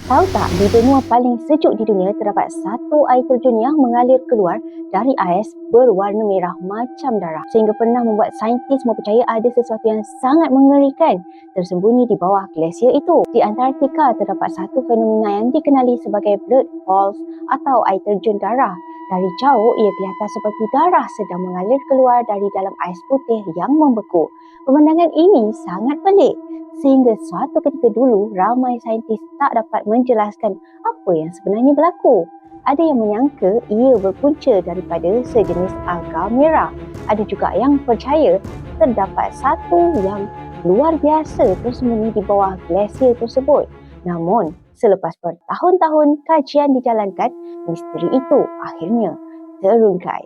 Tahu tak, di benua paling sejuk di dunia terdapat satu air terjun yang mengalir keluar dari ais berwarna merah macam darah. Sehingga pernah membuat saintis mempercaya ada sesuatu yang sangat mengerikan tersembunyi di bawah glasier itu. Di Antartika terdapat satu fenomena yang dikenali sebagai blood falls atau air terjun darah. Dari jauh, ia kelihatan seperti darah sedang mengalir keluar dari dalam ais putih yang membeku. Pemandangan ini sangat pelik, sehingga suatu ketika dulu ramai saintis tak dapat menjelaskan apa yang sebenarnya berlaku. Ada yang menyangka ia berpunca daripada sejenis alga merah. Ada juga yang percaya terdapat satu yang luar biasa tersembunyi di bawah glasier tersebut. Namun, selepas bertahun-tahun kajian dijalankan, misteri itu akhirnya terungkai.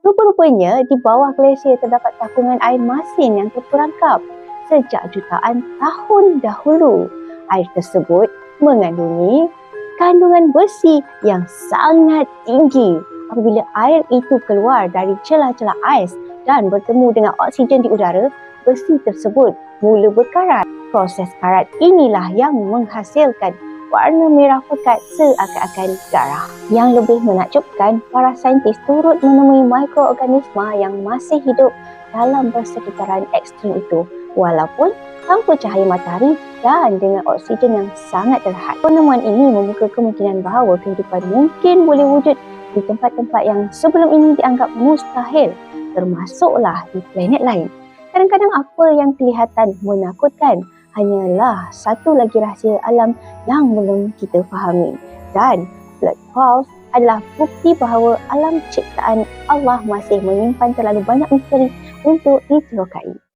Rupa-rupanya di bawah glasier terdapat takungan air masin yang terperangkap sejak jutaan tahun dahulu. Air tersebut mengandungi kandungan besi yang sangat tinggi. Apabila air itu keluar dari celah-celah ais dan bertemu dengan oksigen di udara, besi tersebut mula berkarat. Proses karat inilah yang menghasilkan warna merah pekat seakan-akan darah. Yang lebih menakjubkan, para saintis turut menemui mikroorganisma yang masih hidup dalam persekitaran ekstrim itu, walaupun tanpa cahaya matahari dan dengan oksigen yang sangat terhad. Penemuan ini membuka kemungkinan bahawa kehidupan mungkin boleh wujud di tempat-tempat yang sebelum ini dianggap mustahil, termasuklah di planet lain. Kadang-kadang apa yang kelihatan menakutkan hanyalah satu lagi rahsia alam yang belum kita fahami. Dan blood falls adalah bukti bahawa alam ciptaan Allah masih menyimpan terlalu banyak misteri untuk diterokai.